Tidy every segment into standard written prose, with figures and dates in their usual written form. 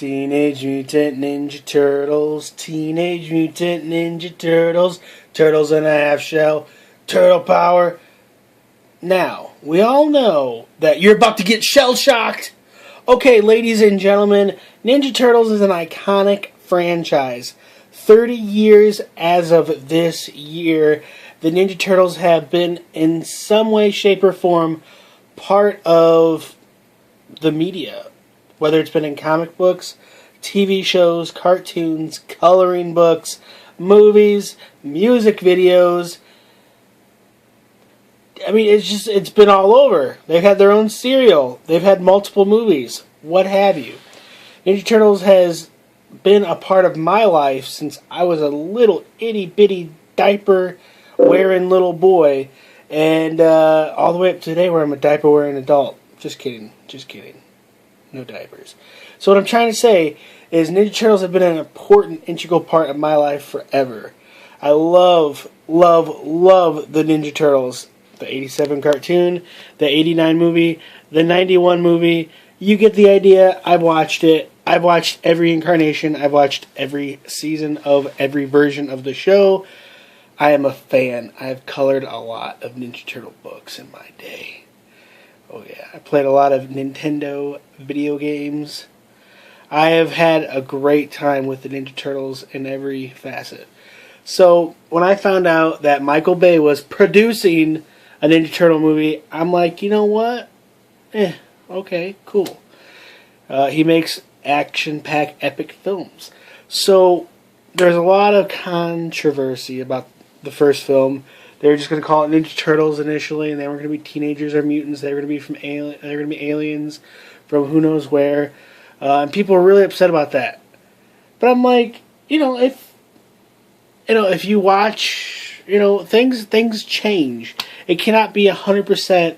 Teenage Mutant Ninja Turtles, Teenage Mutant Ninja Turtles, Turtles in a Half Shell, Turtle Power. Now, we all know that you're about to get shell-shocked. Okay, ladies and gentlemen, Ninja Turtles is an iconic franchise. 30 years as of this year, the Ninja Turtles have been in some way, shape, or form part of the media. Whether it's been in comic books, TV shows, cartoons, coloring books, movies, music videos. I mean, it's been all over. They've had their own cereal. They've had multiple movies. What have you. Ninja Turtles has been a part of my life since I was a little itty-bitty diaper-wearing little boy. And all the way up to today where I'm a diaper-wearing adult. Just kidding. Just kidding. No diapers. So what I'm trying to say is Ninja Turtles have been an important, integral part of my life forever. I love, love, love the Ninja Turtles. The 87 cartoon, the 89 movie, the 91 movie. You get the idea. I've watched it. I've watched every incarnation. I've watched every season of every version of the show. I am a fan. I've colored a lot of Ninja Turtle books in my day. Oh yeah, I played a lot of Nintendo video games. I have had a great time with the Ninja Turtles in every facet. So, when I found out that Michael Bay was producing a Ninja Turtle movie, I'm like, you know what? Okay, cool. He makes action-packed epic films. So, there's a lot of controversy about the first film. They were just going to call it Ninja Turtles initially, and they weren't going to be teenagers or mutants. They were going to be they were going to be aliens from who knows where, and people were really upset about that. But I'm like, if you watch, things change. It cannot be 100%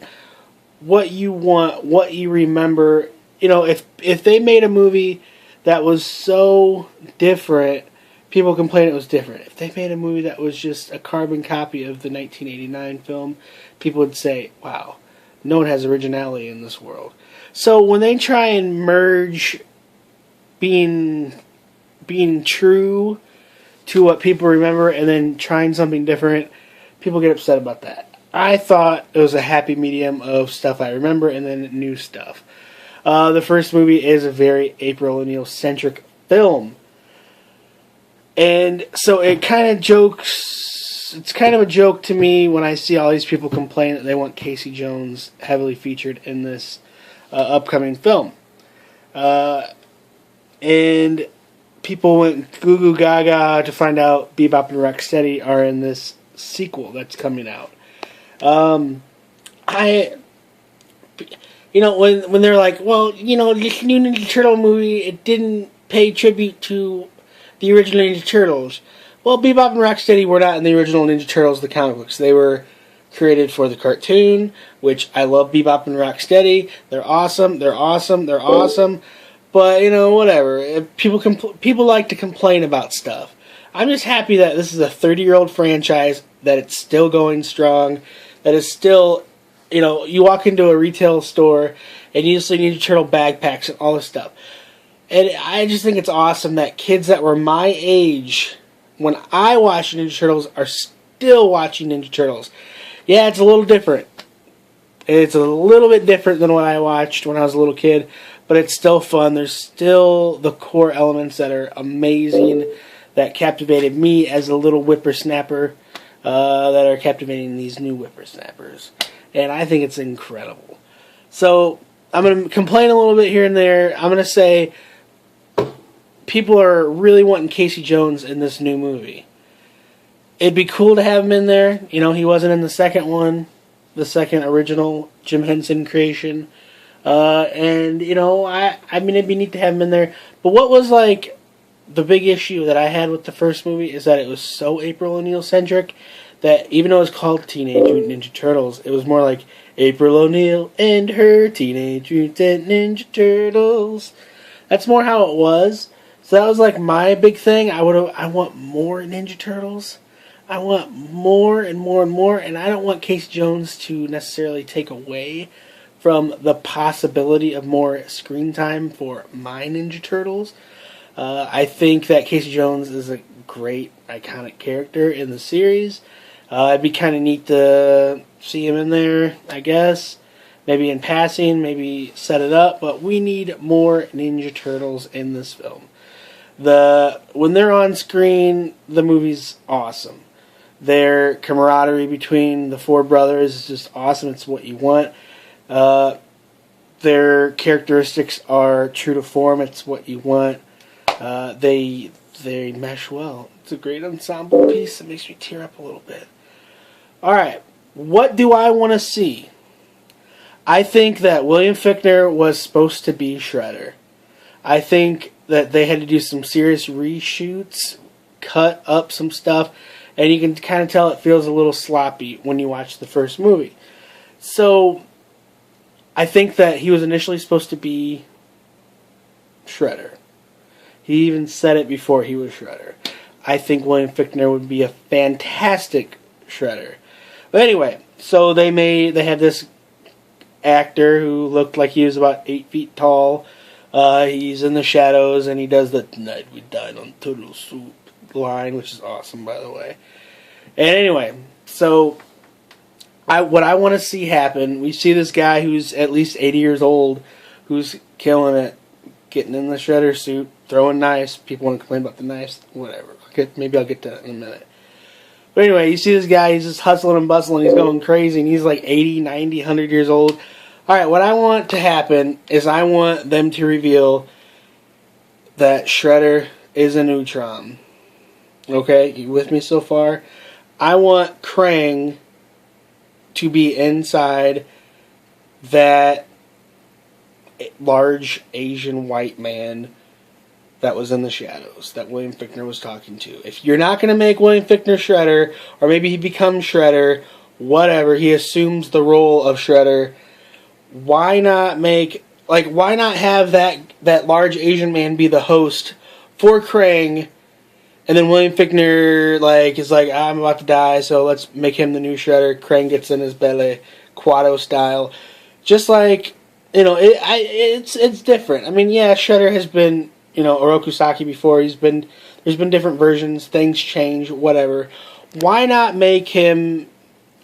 what you want, what you remember. If they made a movie that was so different, people complain it was different. If they made a movie that was just a carbon copy of the 1989 film, people would say, wow, no one has originality in this world. So when they try and merge being true to what people remember and then trying something different, people get upset about that. I thought it was a happy medium of stuff I remember and then new stuff. The first movie is a very April O'Neil-centric film. And so it kind of jokes, it's kind of a joke to me when I see all these people complain that they want Casey Jones heavily featured in this upcoming film. And people went goo goo gaga to find out Bebop and Rocksteady are in this sequel that's coming out. When they're like, well, this new Ninja Turtle movie, it didn't pay tribute to the original Ninja Turtles. Well, Bebop and Rocksteady were not in the original Ninja Turtles, the comic books. They were created for the cartoon, which I love Bebop and Rocksteady. They're awesome. They're awesome. They're awesome. But, whatever. People like to complain about stuff. I'm just happy that this is a 30-year-old franchise, that it's still going strong, that it's still, you walk into a retail store and you see Ninja Turtle backpacks and all this stuff. And I just think it's awesome that kids that were my age when I watched Ninja Turtles are still watching Ninja Turtles. Yeah, it's a little different. It's a little bit different than what I watched when I was a little kid, but it's still fun. There's still the core elements that are amazing, that captivated me as a little whippersnapper, that are captivating these new whippersnappers. And I think it's incredible. So, I'm going to complain a little bit here and there. I'm going to say people are really wanting Casey Jones in this new movie. It'd be cool to have him in there. He wasn't in the second one, the second original Jim Henson creation. And it'd be neat to have him in there. But what was, the big issue that I had with the first movie is that it was so April O'Neil-centric that even though it was called Teenage Mutant Ninja Turtles, it was more like April O'Neil and her Teenage Mutant Ninja Turtles. That's more how it was. So that was my big thing. I want more Ninja Turtles. I want more and more and more, and I don't want Casey Jones to necessarily take away from the possibility of more screen time for my Ninja Turtles. I think that Casey Jones is a great, iconic character in the series. It'd be kind of neat to see him in there, I guess. Maybe in passing, maybe set it up, but we need more Ninja Turtles in this film. When they're on screen, the movie's awesome. Their camaraderie between the four brothers is just awesome. It's what you want. Their characteristics are true to form. It's what you want. They mesh well. It's a great ensemble piece that makes me tear up a little bit. Alright, what do I want to see? I think that William Fichtner was supposed to be Shredder. I think that they had to do some serious reshoots, cut up some stuff, and you can kind of tell it feels a little sloppy when you watch the first movie. So, I think that he was initially supposed to be Shredder. He even said it before he was Shredder. I think William Fichtner would be a fantastic Shredder. But anyway, so they had this actor who looked like he was about 8 feet tall. He's in the shadows, and he does the "Tonight we dine on turtle soup" line, which is awesome, by the way. And anyway, so what I want to see happen, we see this guy who's at least 80 years old, who's killing it, getting in the Shredder suit, throwing knives. People want to complain about the knives, whatever. Maybe I'll get to that in a minute. But anyway, you see this guy, he's just hustling and bustling, he's going crazy, and he's like 80, 90, 100 years old. Alright, what I want to happen is I want them to reveal that Shredder is a Neutron. Okay, you with me so far? I want Krang to be inside that large Asian white man that was in the shadows that William Fichtner was talking to. If you're not going to make William Fichtner Shredder, or maybe he becomes Shredder, whatever, he assumes the role of Shredder, why not have that large Asian man be the host for Krang, and then William Fichtner is like, I'm about to die, so let's make him the new Shredder. Krang gets in his belly, Quado style. Just like, it's different. I mean, yeah, Shredder has been, Oroku Saki before. There's been different versions, things change, whatever. Why not make him,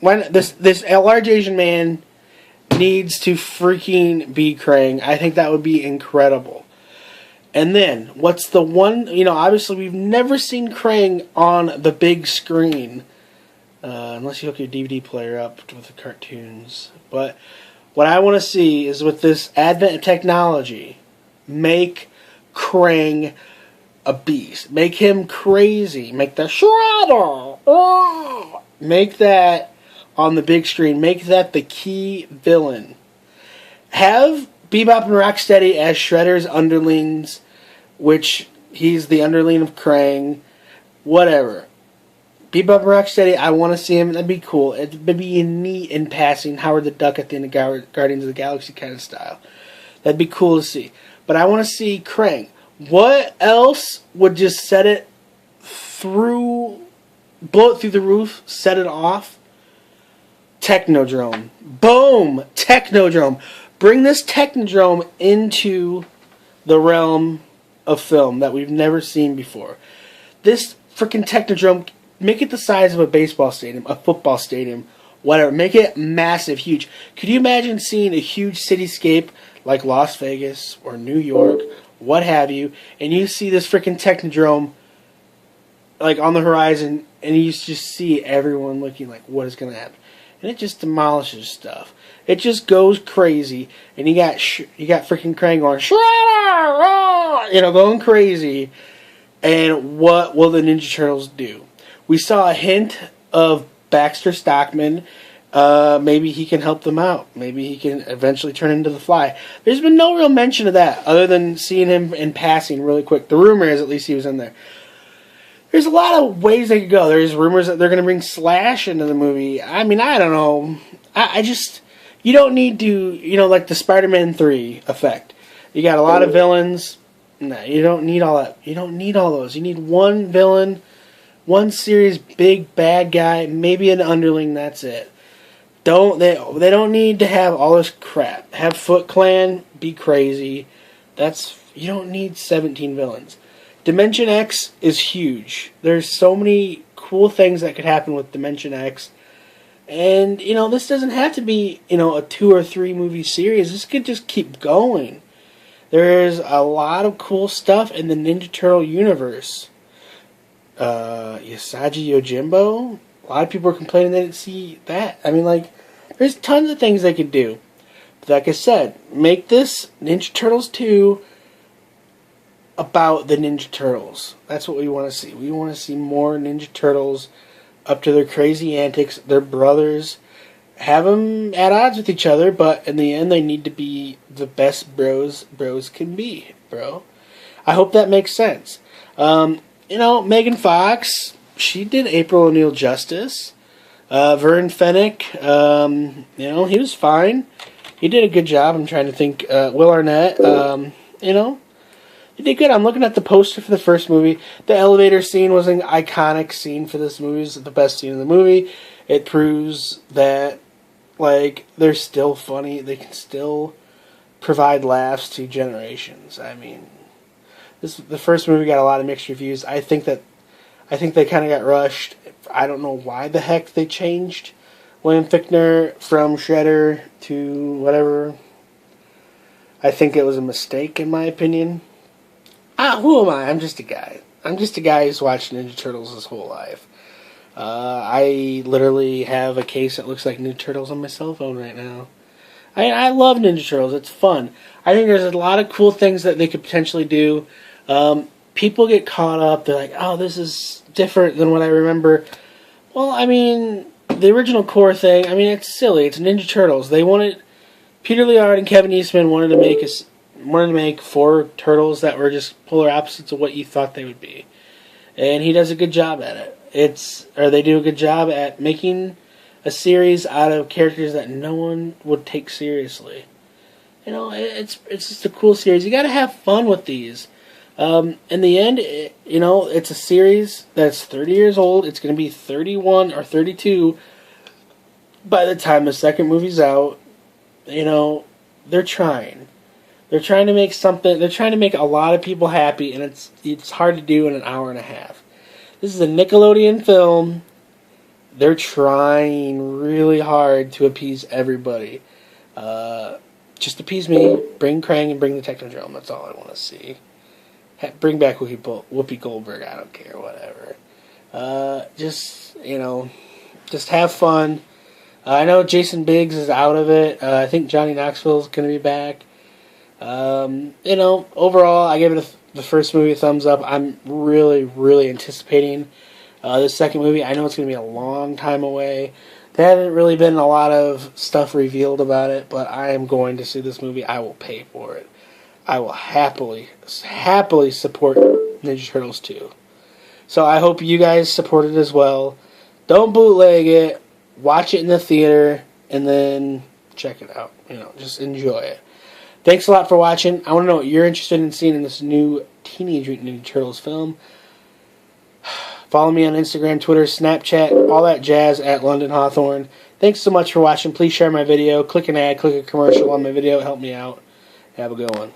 this large Asian man needs to freaking be Krang. I think that would be incredible. And then, what's the one, obviously we've never seen Krang on the big screen, unless you hook your DVD player up with the cartoons. But what I want to see is, with this advent of technology, make Krang a beast. Make him crazy. Make the Shredder. Oh! Make that on the big screen. Make that the key villain. Have Bebop and Rocksteady as Shredder's underlings, which he's the underling of Krang. Whatever. Bebop and Rocksteady, I want to see him. That'd be cool. It'd be neat in passing, Howard the Duck at the end of Guardians of the Galaxy kind of style. That'd be cool to see. But I want to see Krang. What else would just set it through, blow it through the roof, set it off? Technodrome. Boom! Technodrome. Bring this Technodrome into the realm of film that we've never seen before. This freaking Technodrome, make it the size of a baseball stadium, a football stadium, whatever. Make it massive, huge. Could you imagine seeing a huge cityscape like Las Vegas or New York, what have you, and you see this freaking Technodrome on the horizon, and you just see everyone looking like, what is going to happen? And it just demolishes stuff. It just goes crazy, and you got freaking Krang going, Shredder! Going crazy. And what will the Ninja Turtles do? We saw a hint of Baxter Stockman. Maybe he can help them out. Maybe he can eventually turn into the Fly. There's been no real mention of that, other than seeing him in passing really quick. The rumor is at least he was in there. There's a lot of ways they could go. There's rumors that they're going to bring Slash into the movie. I mean, I don't know. I just, you don't need to, like the Spider-Man 3 effect. You got a lot of villains. No, you don't need all that. You don't need all those. You need one villain, one serious big bad guy, maybe an underling, that's it. they don't need to have all this crap. Have Foot Clan be crazy. You don't need 17 villains. Dimension X is huge. There's so many cool things that could happen with Dimension X. And, this doesn't have to be, a 2 or 3 movie series. This could just keep going. There's a lot of cool stuff in the Ninja Turtle universe. Usagi Yojimbo? A lot of people are complaining they didn't see that. I mean, there's tons of things they could do. But like I said, make this Ninja Turtles 2 about the Ninja Turtles. That's what we want to see. We want to see more Ninja Turtles up to their crazy antics. Their brothers. Have them at odds with each other, but in the end, they need to be the best bros can be, bro. I hope that makes sense. Megan Fox, she did April O'Neil justice. Vern Fennick, he was fine. He did a good job. I'm trying to think. Will Arnett, he did good. I'm looking at the poster for the first movie. The elevator scene was an iconic scene for this movie. It's the best scene in the movie. It proves that, they're still funny. They can still provide laughs to generations. I mean, the first movie got a lot of mixed reviews. I think they kind of got rushed. I don't know why the heck they changed William Fichtner from Shredder to whatever. I think it was a mistake, in my opinion. Who am I? I'm just a guy. I'm just a guy who's watched Ninja Turtles his whole life. I literally have a case that looks like Ninja Turtles on my cell phone right now. I love Ninja Turtles. It's fun. I think there's a lot of cool things that they could potentially do. People get caught up. They're like, oh, this is different than what I remember. Well, I mean, the original core thing, it's silly. It's Ninja Turtles. Peter Laird and Kevin Eastman wanted to make 4 turtles that were just polar opposites of what you thought they would be. And he does a good job at it. They do a good job at making a series out of characters that no one would take seriously. It's just a cool series. You got to have fun with these. In the end, it's a series that's 30 years old. It's going to be 31 or 32 by the time the second movie's out. They're trying. They're trying to make something. They're trying to make a lot of people happy, and it's hard to do in an hour and a half. This is a Nickelodeon film. They're trying really hard to appease everybody. Just appease me. Bring Krang and bring the Technodrome. That's all I want to see. Bring back Whoopi Goldberg. I don't care. Whatever. Just have fun. I know Jason Biggs is out of it. I think Johnny Knoxville is going to be back. Overall, I gave it the first movie a thumbs up. I'm really, really anticipating the second movie. I know it's going to be a long time away. There hasn't really been a lot of stuff revealed about it, but I am going to see this movie. I will pay for it. I will happily support Ninja Turtles 2. So I hope you guys support it as well. Don't bootleg it. Watch it in the theater, and then check it out. Just enjoy it. Thanks a lot for watching. I want to know what you're interested in seeing in this new Teenage Mutant Ninja Turtles film. Follow me on Instagram, Twitter, Snapchat, all that jazz at London Hawthorne. Thanks so much for watching. Please share my video. Click an ad, click a commercial on my video. Help me out. Have a good one.